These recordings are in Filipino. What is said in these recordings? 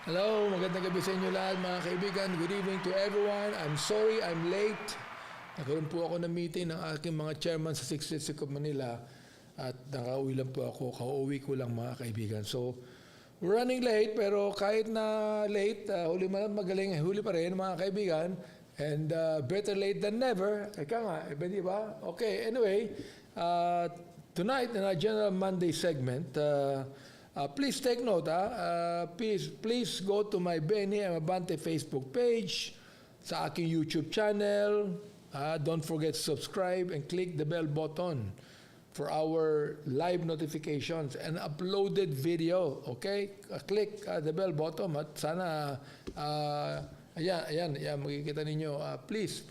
Hello, magandang gabi sa inyo lahat mga kaibigan. Good evening to everyone. I'm sorry I'm late. Nagkaroon po ako ng meeting ng aking mga chairman sa 6th District of Manila at nakauwi lang po ako. Kauwi ko lang mga kaibigan. So, we're running late pero kahit na late, huli man magaling, huli pa rin mga kaibigan. And better late than never. Ika nga, di ba? Okay, anyway, tonight in our General Monday segment, please take note, please go to my Abante Facebook page, sa aking YouTube channel. Don't forget to subscribe and click the bell button for our live notifications and uploaded video. Okay? Click the bell button at sana, ayan, makikita ninyo. Please,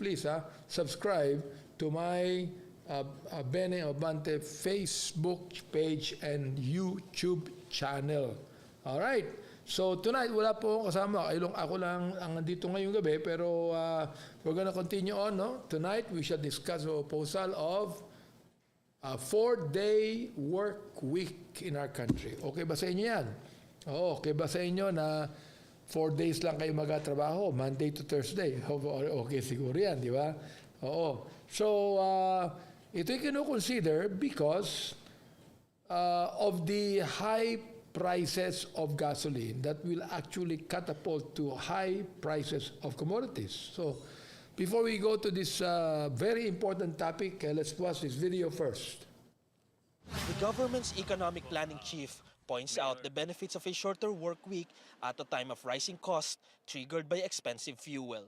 subscribe to my Abante Facebook page and YouTube channel. Alright. So tonight, wala po akong kasama. Ako lang ang nandito ngayong gabi. Pero we're gonna continue on. No? Tonight, we shall discuss a proposal of a 4-day work week in our country. Okay ba sa inyo yan? Oo, okay ba sa inyo na 4 days lang kayo magtatrabaho? Monday to Thursday. Okay, siguro yan, di ba? Oo. So, ito'y kino-consider because of the high prices of gasoline that will actually catapult to high prices of commodities. So, before we go to this very important topic, let's watch this video first. The government's economic planning chief points out the benefits of a shorter work week at a time of rising costs triggered by expensive fuel.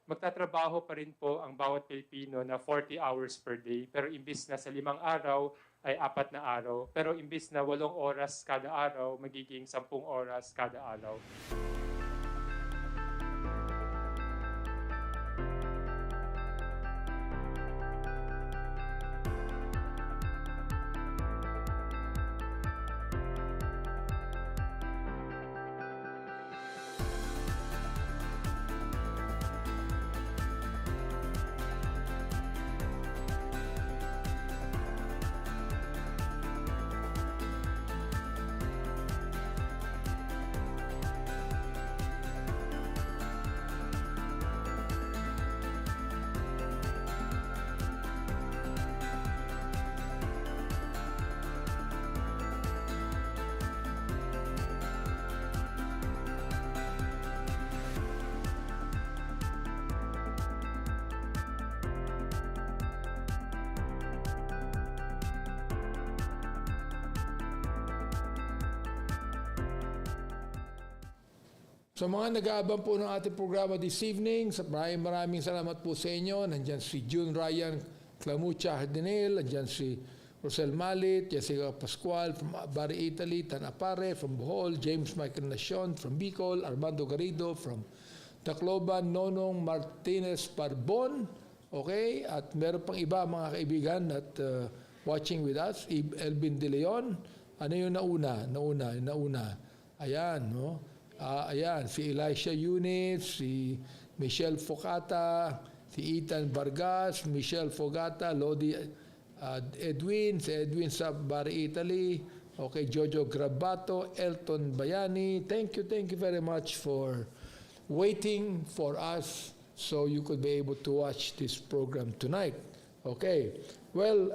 Magtatrabaho pa rin po ang bawat Pilipino na 40 hours per day, pero imbis na sa 5 araw ay 4 na araw, pero imbis na 8 oras kada araw, magiging 10 oras kada araw. So mga nag-aabang po ng ating programa this evening, maraming salamat po sa inyo. Nandyan si June Ryan Clamucha Hardinel, nandyan si Rosel Malit, Jessica Pascual from Bari, Italy, Tan Apare from Bohol, James Michael Nacion from Bicol, Armando Garrido from Tacloban, Nonong Martinez Parbon, okay? At meron pang iba mga kaibigan at watching with us, Elvin De Leon. Ano yung nauna? Ayan, no? Ayan, si Elisha Eunice, si Michelle Focata, si Ethan Vargas, Michelle Fogata, Lodi Edwin, si Edwin sa Bari, Italy, okay, Jojo Grabato, Elton Bayani. Thank you very much for waiting for us so you could be able to watch this program tonight. Okay, well,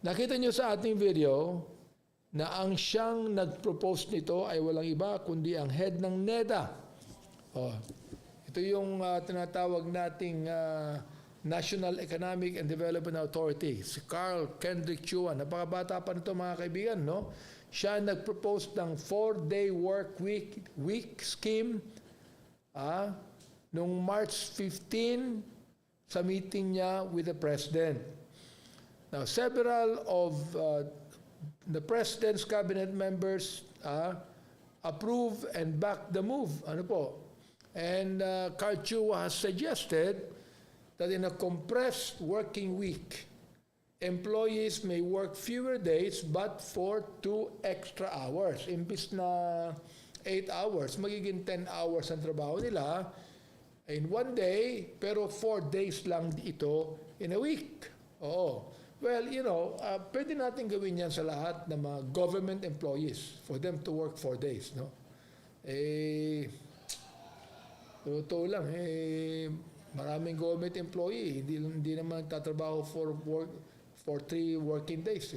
nakita nyo sa ating video na ang siyang nag-propose nito ay walang iba kundi ang head ng NEDA. Ito yung tinatawag nating National Economic and Development Authority, si Carl Kendrick Chua. Napakabata pa nito mga kaibigan, no? Siya nag-propose ng 4-day work week scheme noong March 15 sa meeting niya with the President. Now, several of the President's cabinet members approve and back the move. Ano po? And Carl Chua has suggested that in a compressed working week, employees may work fewer days but for 2 extra hours. Imbis na 8 hours, magiging 10 hours ang trabaho nila in 1 day, pero 4 days lang ito in a week. Oo. Well, pwede natin gawin yan sa lahat ng mga government employees for them to work 4 days, no? Eh, totoo lang, maraming government employee, hindi naman tatrabaho for 3 working days.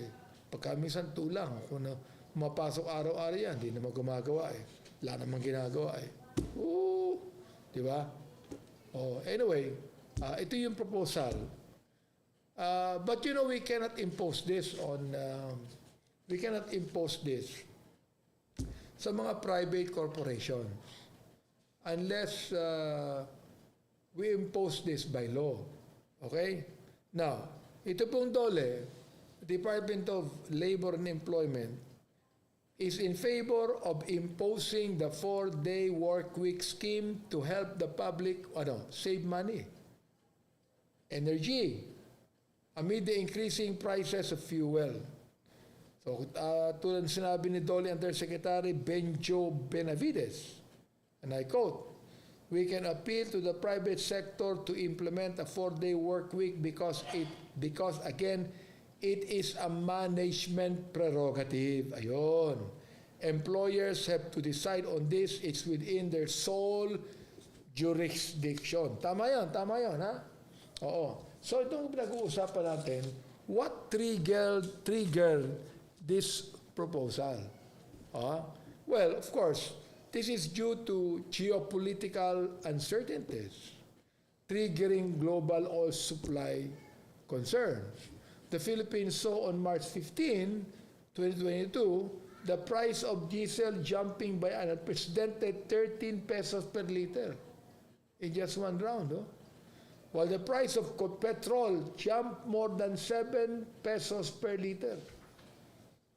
Pagka minsan 2 lang, kung mapasok araw-araw yan, hindi naman gumagawa Wala namang ginagawa di ba? Anyway, ito yung proposal. But we cannot impose this sa mga private corporations unless we impose this by law. Okay? Now, ito pong DOLE, Department of Labor and Employment, is in favor of imposing the 4-day work week scheme to help the public save money, energy, amid the increasing prices of fuel. So, tulad ng sinabi ni DOLE Undersecretary Benjo Benavides, and I quote, "We can appeal to the private sector to implement a 4-day work week because again, it is a management prerogative." Ayun. Employers have to decide on this. It's within their sole jurisdiction. Tama yun, ha? Oo. So, itong pinag-uusapan natin, what triggered this proposal? Well, of course, this is due to geopolitical uncertainties, triggering global oil supply concerns. The Philippines saw on March 15, 2022, the price of diesel jumping by an unprecedented 13 pesos per liter in just one round. While the price of petrol jumped more than 7 pesos per liter.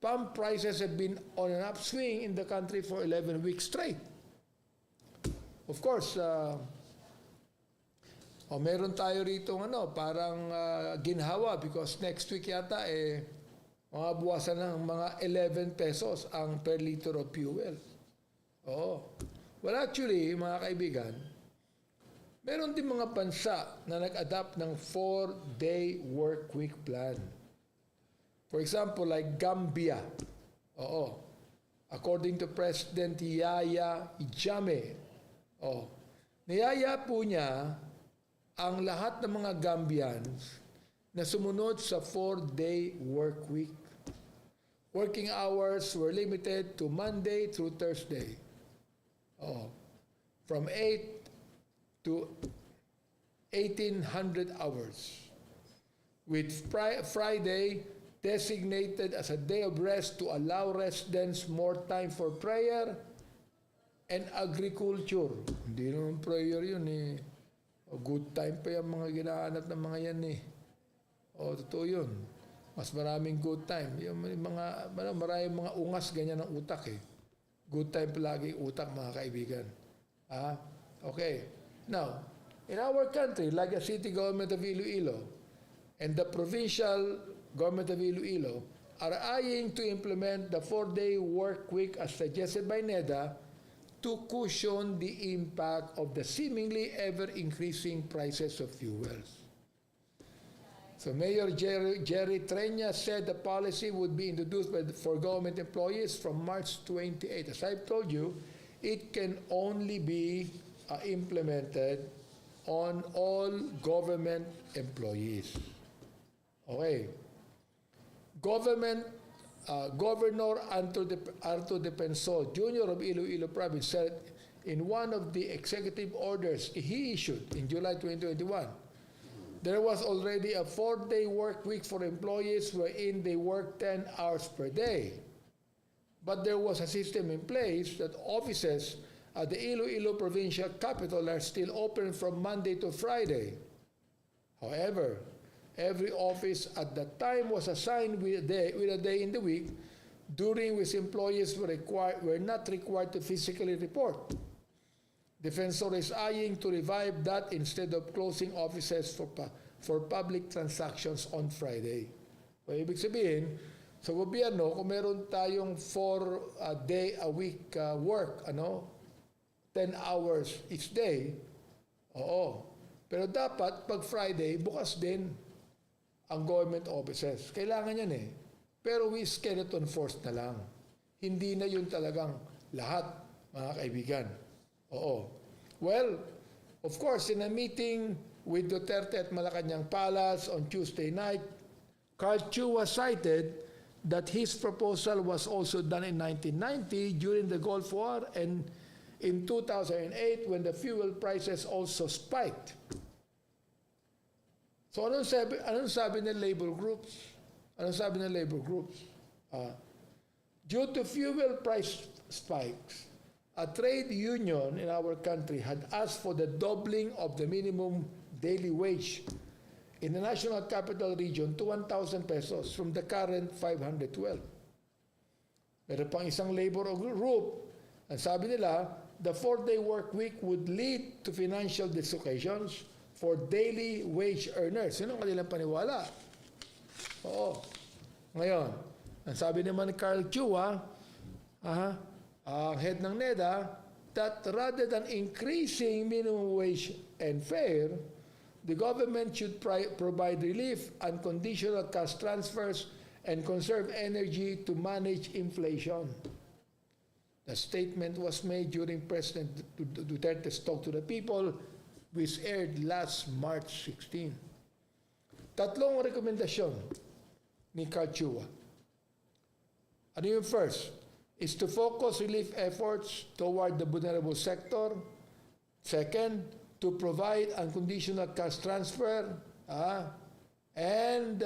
Pump prices have been on an upswing in the country for 11 weeks straight. Of course, meron tayo rito parang ginhawa because next week yata mga buwasan ng mga 11 pesos ang per liter of fuel. Well, actually, mga kaibigan, meron din mga bansa na nag-adapt ng 4-day work week plan. For example, like Gambia. According to President Yahya Jammeh. Niyaya po niya ang lahat ng mga Gambians na sumunod sa 4-day work week. Working hours were limited to Monday through Thursday. From 8 to 1,800 hours. With Friday designated as a day of rest to allow residents more time for prayer and agriculture. Hindi naman prayer yun good time pa yung mga ginahanap ng mga yan totoo yun. Mas maraming good time. Yung maraming mga ungas ganyan ng utak Good time palagi utak, mga kaibigan. Okay. Now, in our country, like the city government of Iloilo and the provincial government of Iloilo are eyeing to implement the 4-day work week as suggested by NEDA to cushion the impact of the seemingly ever-increasing prices of fuels. So Mayor Jerry Treña said the policy would be introduced for government employees from March 28. As I've told you, it can only be implemented on all government employees. Okay. Governor Arto Defensor Jr. of Iloilo Province said in one of the executive orders he issued in July 2021, there was already a 4-day work week for employees wherein they work 10 hours per day. But there was a system in place that offices at the Iloilo Provincial Capital are still open from Monday to Friday. However, every office at that time was assigned with a day in the week during which employees were not required to physically report. Defensor is eyeing to revive that instead of closing offices for public transactions on Friday. So, ibig sabihin, sa gobyerno, kung meron tayong 4-day-a-week work, 10 hours each day, pero dapat, pag Friday, bukas din ang government offices. Kailangan yan Pero we skeleton force na lang. Hindi na yun talagang lahat mga kaibigan. Oo. Well, of course, in a meeting with Duterte at Malacanang Palace on Tuesday night, Carl Chua cited that his proposal was also done in 1990 during the Gulf War and in 2008 when the fuel prices also spiked. So anong sabi ng labor groups? Anong sabi ng labor groups? Due to fuel price spikes, a trade union in our country had asked for the doubling of the minimum daily wage in the National Capital Region to 1,000 pesos from the current 512. Meron pang isang labor group, ang sabi nila, the 4-day work week would lead to financial dislocations for daily wage earners. Yun ang kanilang paniwala. Oo. Ngayon, ang sabi naman ni Carl Chua, ang head ng NEDA, that rather than increasing minimum wage and fare, the government should provide relief, unconditional cash transfers, and conserve energy to manage inflation. The statement was made during President Duterte's talk to the people, which aired last March 16. Tatlong rekomendasyon ni Carl Chua. Ano yung first? Is to focus relief efforts toward the vulnerable sector. Second, to provide unconditional cash transfer. And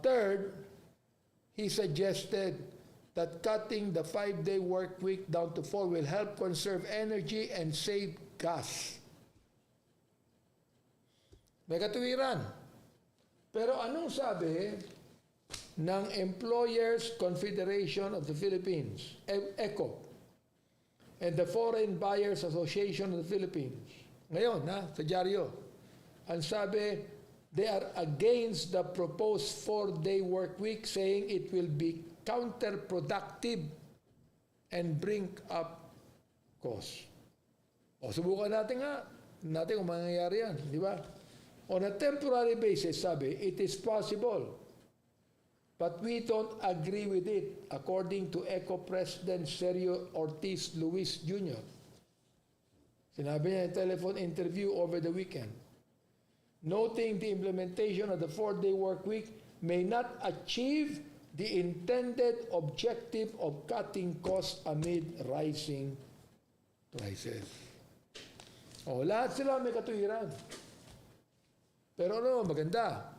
third, he suggested that cutting the 5-day work week down to 4 will help conserve energy and save gas. May katuwiran. Pero anong sabi ng Employers Confederation of the Philippines, ECO, and the Foreign Buyers Association of the Philippines? Ngayon, sa dyaryo, ang sabi, they are against the proposed 4-day work week, saying it will be counterproductive and bring up costs. O, subukan natin kung mangyayari yan, di ba? On a temporary basis, sabi, it is possible, but we don't agree with it, according to ECO President Sergio Ortiz Luis Jr. Sinabi niya in telephone interview over the weekend, noting the implementation of the 4-day work week may not achieve the intended objective of cutting costs amid rising prices. O, lahat sila may katuwiran. Pero ano, maganda.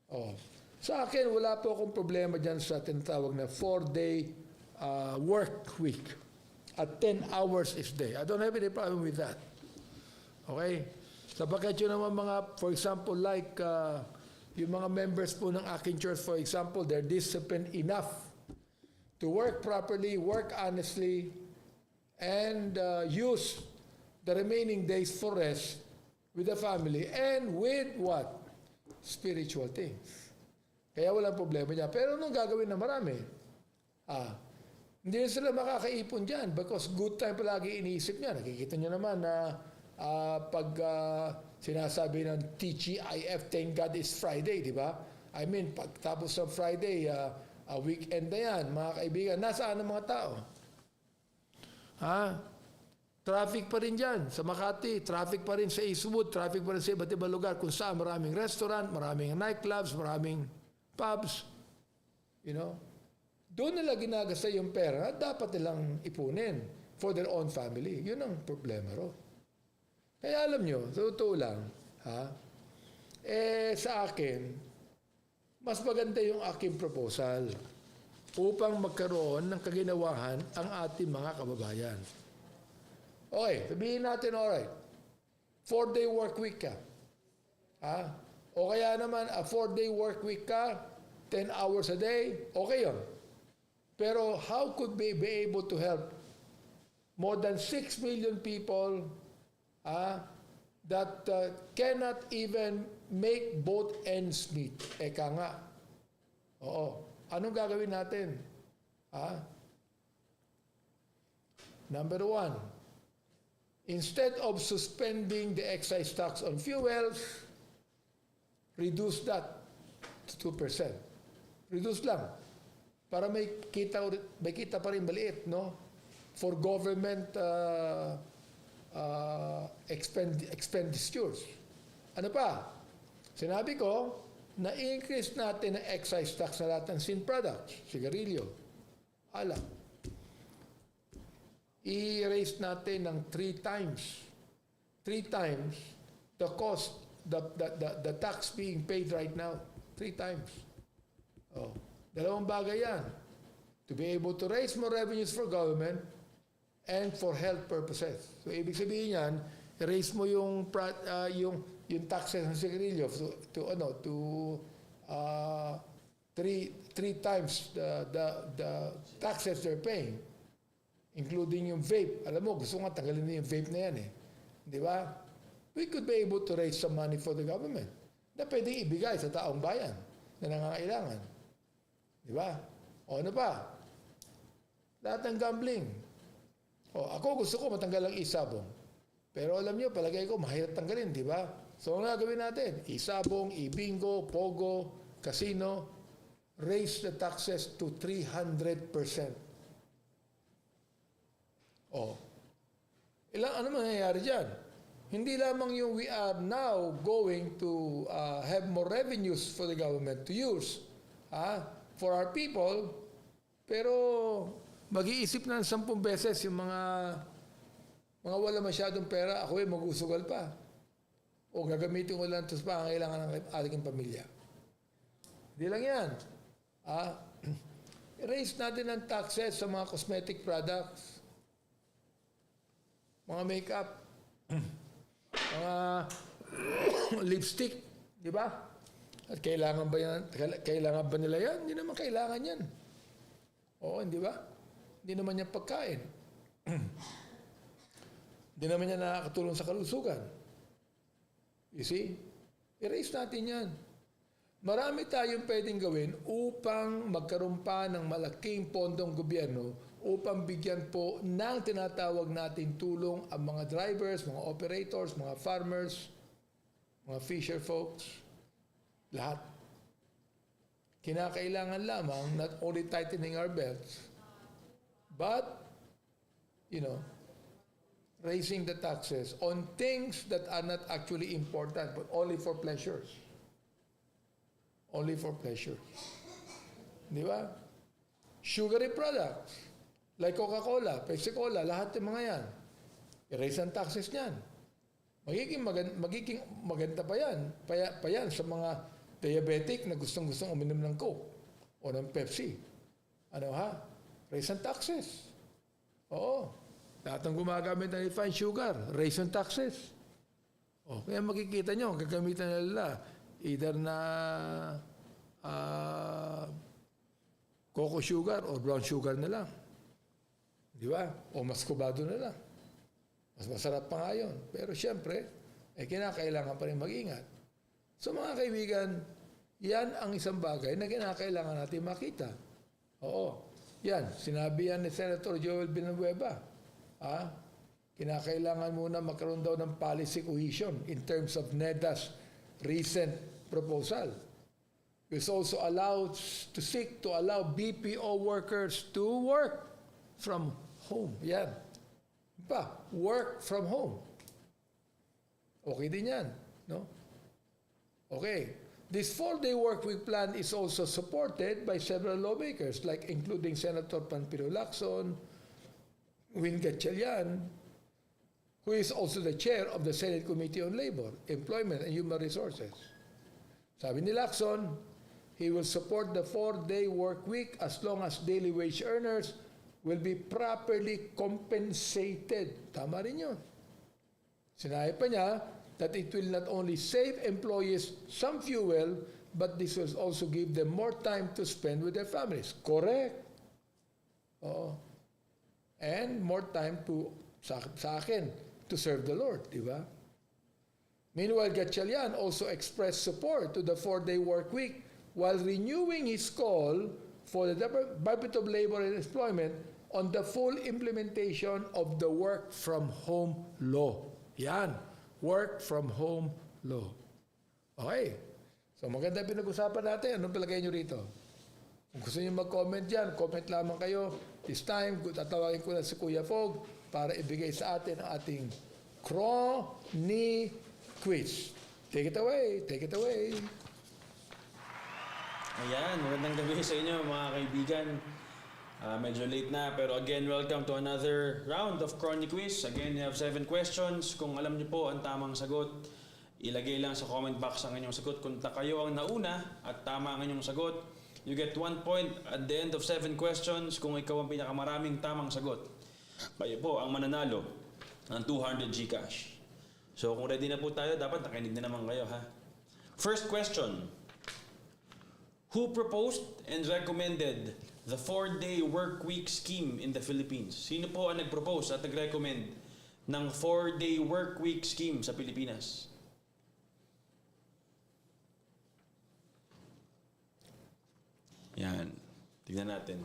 O, sa akin, wala po akong problema dyan sa tinatawag na 4-day work week at 10 hours each day. I don't have any problem with that. Okay? Sapagkat yun naman mga, for example, like yung mga members po ng aking church, for example, they're disciplined enough to work properly, work honestly, and use the remaining days for rest with the family and with what? Spiritual things. Kaya walang problema niya. Pero anong gagawin na marami? Hindi na sila makakaipon dyan because good time palagi iniisip niya. Nakikita niyo naman na pag sinasabi ng TGIF, thank God it's Friday, di ba? I mean, pagtapos ng Friday, weekend na yan, mga kaibigan. Nasaan ang mga tao? Traffic pa rin dyan sa Makati, traffic pa rin sa Eastwood, traffic pa rin sa iba't ibang lugar kung saan maraming restaurant, maraming nightclubs, maraming pubs. You know? Doon nila ginagasta yung pera at dapat nilang ipunin for their own family. Yun ang problema ro. Kaya alam nyo, sa totoo lang, sa akin, mas maganda yung aking proposal upang magkaroon ng kaginawahan ang ating mga kababayan. Okay, sabihin natin, alright, 4-day work week ka. O kaya naman, a 4-day work week ka, 10 hours a day, okay yun. Pero how could we be able to help more than 6 million people that cannot even make both ends meet? Eka nga. Oo. Anong gagawin natin? Number 1, instead of suspending the excise tax on fuels, reduce that to 2%. Reduce lang. Para may kita pa rin maliit, no? for government expenditures. Ano pa? Sinabi ko, na-increase natin ang excise tax sa lahat ng sin products, sigarilyo, alak. I-raise natin ng 3 times the cost, the tax being paid right now. 3 times. Oh, dalawang bagay yan. To be able to raise more revenues for government and for health purposes. So, ibig sabihin yan, raise mo yung taxes ng sigarilyo to 3 times the taxes they're paying, including yung vape. Alam mo, gusto nga tanggalin na yung vape na yan eh. Di ba? We could be able to raise some money for the government na pwedeng ibigay sa taong bayan na nangangailangan. Di ba? O ano pa? Lahat ng gambling. O, ako gusto ko matanggal ang isabong. Pero alam niyo, palagay ko, mahirap tanggalin, di ba? So, ang gagawin natin? Isabong, ibingo, pogo, casino, raise the taxes to 300%. O, ano mangyayari dyan? Hindi lamang yung we are now going to have more revenues for the government to use for our people, pero mag-iisip na ng 10 beses yung mga wala masyadong pera, ako mag-usugal pa. O gagamitin ko lang ito sa pangangailangan ng ating pamilya. Hindi lang yan. Raise natin ang taxes sa mga cosmetic products, mga makeup, mga lipstick, di ba? At kailangan ba yan? Kailangan ba nila yan? Hindi naman kailangan yan. Oo, hindi ba? Hindi naman yan pagkain. Hindi naman yan nakakatulong sa kalusugan. You see? I-raise natin yan. Marami tayong pwedeng gawin upang magkaroon pa ng malaking pondong gobyerno upang bigyan po ng tinatawag nating tulong ang mga drivers, mga operators, mga farmers, mga fisher folks, lahat. Kinakailangan lamang not only tightening our belts, but, raising the taxes on things that are not actually important, but only for pleasures. Only for pleasure. Di ba? Sugary products, like Coca-Cola, Pepsi-Cola, lahat ng mga yan. I-raise ang taxes niyan. Magiging maganda pa yan sa mga diabetic na gustong-gustong uminom ng Coke o ng Pepsi. Raise ang taxes. Oo. Lahat ng gumagamit ng refined sugar, raise ang taxes. O, kaya makikita nyo, gagamitan nila either na cocoa sugar or brown sugar na lang. Di ba? O maskubado na lang. Mas masarap pa nga yun. Pero siyempre, kinakailangan pa rin mag-ingat. So mga kaibigan, yan ang isang bagay na kinakailangan natin makita. Oo. Yan, sinabi yan ni Senator Joel Villanueva. Kinakailangan muna magkaroon daw ng policy cohesion in terms of NEDA's recent proposal. It's also allowed to seek to allow BPO workers to work from home. Yan. Work from home. Okay din yan. No? Okay. This 4-day workweek plan is also supported by several lawmakers, like including Senator Panfilo Lacson, Win Gatchalian, who is also the chair of the Senate Committee on Labor, Employment, and Human Resources. Sabi ni Lacson, he will support the 4-day work week as long as daily wage earners will be properly compensated. Tama rin yun. Sinabi pa niya that it will not only save employees some fuel, but this will also give them more time to spend with their families. Correct. Oo. And more time sa akin, to serve the Lord, di ba? Meanwhile, Gatchalian also expressed support to the 4-day work week while renewing his call for the Department of Labor and Employment on the full implementation of the work from home law. Yan, work from home law. Okay, so maganda pinag-usapan natin. Anong palagay nyo rito? Kung gusto nyo mag-comment dyan, comment lamang kayo. This time, tatawagin ko na si Kuya Fog para ibigay sa atin ang ating Chronic Quiz. Take it away, take it away. Ayan, magandang gabi sa inyo mga kaibigan. Medyo late na, pero again, welcome to another round of Chronic Quiz. Again, you have 7 questions. Kung alam niyo po ang tamang sagot, ilagay lang sa comment box ang inyong sagot. Kung kayo ang nauna at tama ang inyong sagot, you get 1 point at the end of 7 questions kung ikaw ang pinakamaraming tamang sagot. Kayo po ang mananalo ng 200 GCash. So kung ready na po tayo, dapat nakinig na naman kayo ha. First question. Who proposed and recommended the 4-day work week scheme in the Philippines? Sino po ang nag-propose at nag-recommend ng 4-day work week scheme sa Pilipinas? Yan. Tignan natin.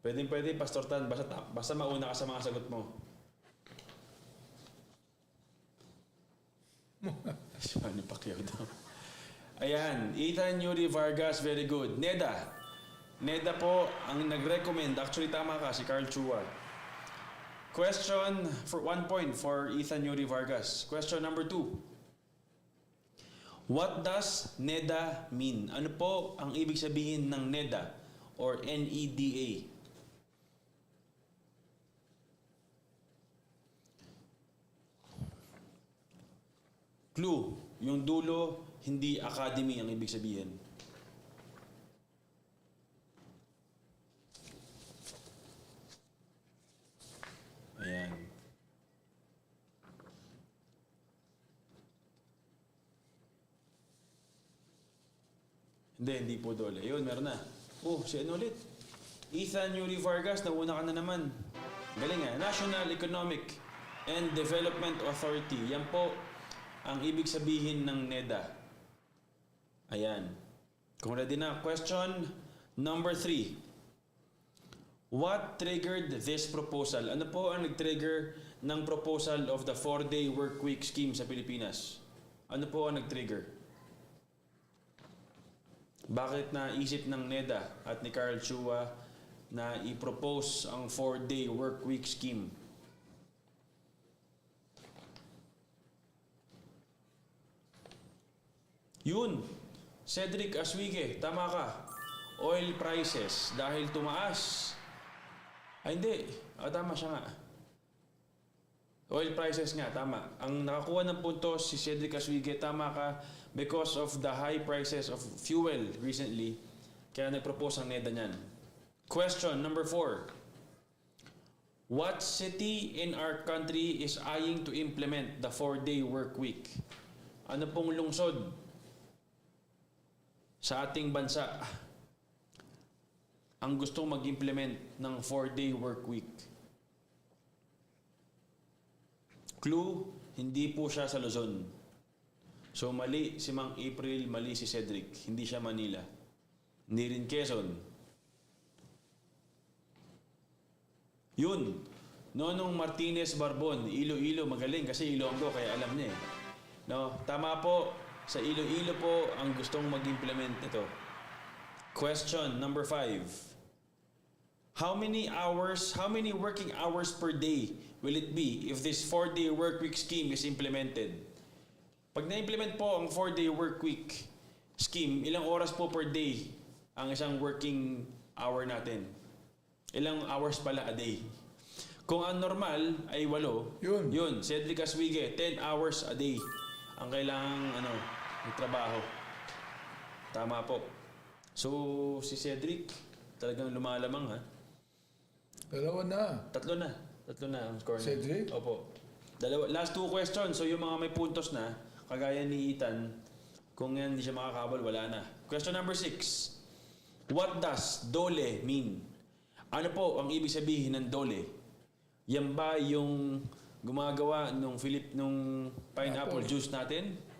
Pwede, Pastor Tan. Basta mauna ka sa mga sagot mo. Manny Pacquiao daw. Ayan. Ethan Yuri Vargas. Very good. Neda. Neda po ang nag-recommend. Actually, tama ka. Si Carl Chua. Question for 1 point for Ethan Yuri Vargas. Question number 2. What does NEDA mean? Ano po ang ibig sabihin ng NEDA or NEDA? Clue, yung dulo, hindi academy ang ibig sabihin. Ayan. Hindi po dole. Yun, meron na. Oh, si ano ulit? Ethan Yuri Vargas, nauna ka na naman. Galing National Economic and Development Authority. Yan po ang ibig sabihin ng NEDA. Ayan. Kung ready na, question number 3. What triggered this proposal? Ano po ang nag-trigger ng proposal of the 4-day work week scheme sa Pilipinas? Ano po ang nag-trigger? Bakit naisip ng NEDA at ni Carl Chua na i-propose ang 4-day work week scheme? Yun, Cedric Aswige, tama ka. Oil prices dahil tumaas. Ay hindi, tama siya nga. Oil prices nga, tama. Ang nakakuha ng puntos si Cedric Aswige, tama ka, because of the high prices of fuel recently. Kaya nag-propose ang NEDA niyan. Question number 4. What city in our country is eyeing to implement the 4-day work week? Ano pong lungsod sa ating bansa ang gustong mag-implement ng 4-day work week? Clue, hindi po siya sa Luzon. So mali si Mang April, mali si Cedric. Hindi siya Manila. Hindi rin Quezon. Yun. Nonong Martinez Barbon, Iloilo, magaling kasi Ilonggo, kaya alam niya No, tama po. Sa Iloilo po ang gustong mag-implement nito. Question number 5. How many working hours per day will it be if this 4-day work week scheme is implemented? Pag na-implement po ang 4-day work week scheme, ilang oras po per day ang isang working hour natin? Ilang hours pala a day? Kung ang normal ay 8, yun, Cedric Aswige, 10 hours a day ang kailangang trabaho. Tama po. So, si Cedric, talagang lumalamang Dalawa na. Tatlo na ang score niya. Cedric? Opo. Last 2 questions. So, yung mga may puntos na, kagaya ni Ethan, kung yan hindi siya makakabal, wala na. Question number 6. What does dole mean? Ano po ang ibig sabihin ng dole? Yan ba yung gumagawa nung pineapple juice natin?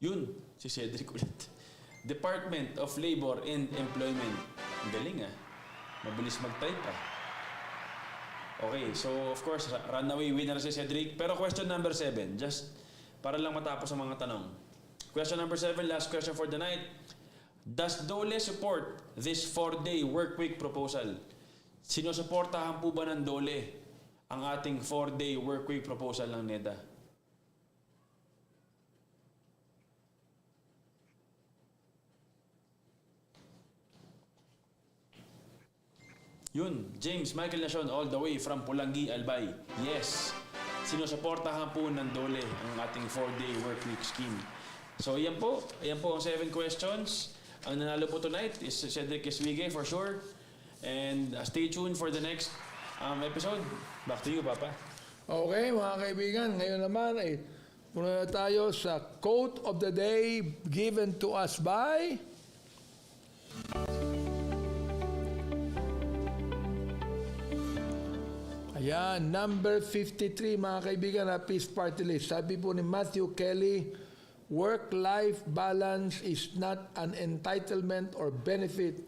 Yun, si Cedric ulit. Department of Labor and Employment. Ang galing ah. Mabilis mag-type ah. Okay, so of course, runaway winner si Cedric. Pero question number 7, just para lang matapos ang mga tanong. Question number 7, last question for the night. Does Dole support this 4-day work week proposal? Sinusuportahan po ba ng Dole ang ating 4-day work week proposal ng NEDA? Yun, James Michael Nacion all the way from Pulangi, Albay. Yes, sinusuportahan po ng Dole ang ating 4-day work week scheme. So ayan po ang 7 questions. Ang nanalo po tonight is Cedric Eswige for sure. And stay tuned for the next episode. Back to you, Papa. Okay, mga kaibigan, ngayon naman ay muna na tayo sa quote of the day given to us by ayan, number 53, mga kaibigan, na Peace Party List. Sabi po ni Matthew Kelly, work-life balance is not an entitlement or benefit.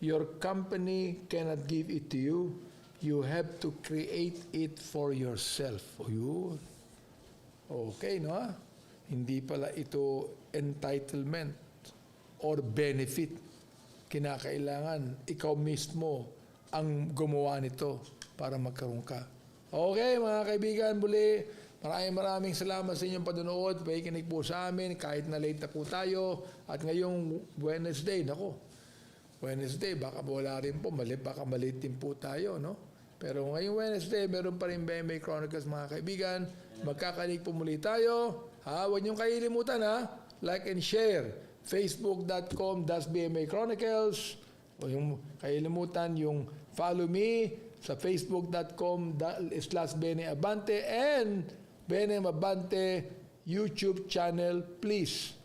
Your company cannot give it to you. You have to create it for yourself. O yun. Okay, no? Hindi pala ito entitlement or benefit. Kinakailangan ikaw mismo ang gumawa nito para magkaroon ka. Okay, mga kaibigan, muli, maraming salamat sa inyong panonood. Pakikinig po sa amin, kahit na late na po tayo. At ngayong Wednesday, Wednesday, baka wala rin po, baka malit din po tayo, no? Pero ngayong Wednesday, meron pa rin BMA Chronicles, mga kaibigan. Magkakanig po muli tayo. Huwag niyong kailimutan, like and share. Facebook.com/BMA Chronicles. O yung kailimutan, yung follow me sa facebook.com/Bene Abante and Bene Abante YouTube channel, please.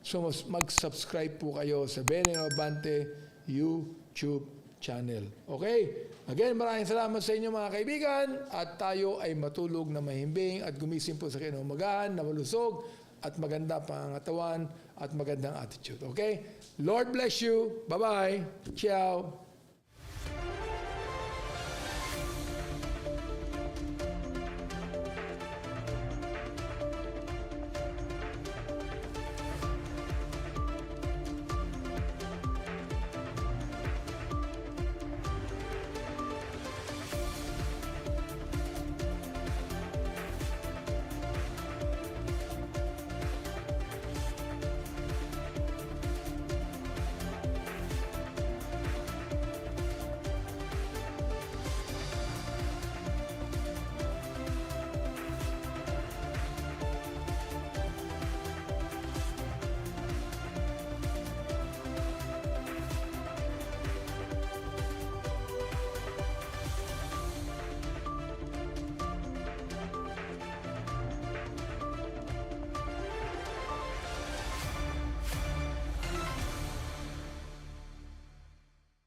So mag-subscribe po kayo sa Bene Abante YouTube channel. Okay? Again, maraming salamat sa inyo, mga kaibigan, at tayo ay matulog na mahimbing at gumising po sa kinaumagahan na malusog at maganda pangangatawan at magandang attitude. Okay? Lord bless you. Bye-bye. Ciao.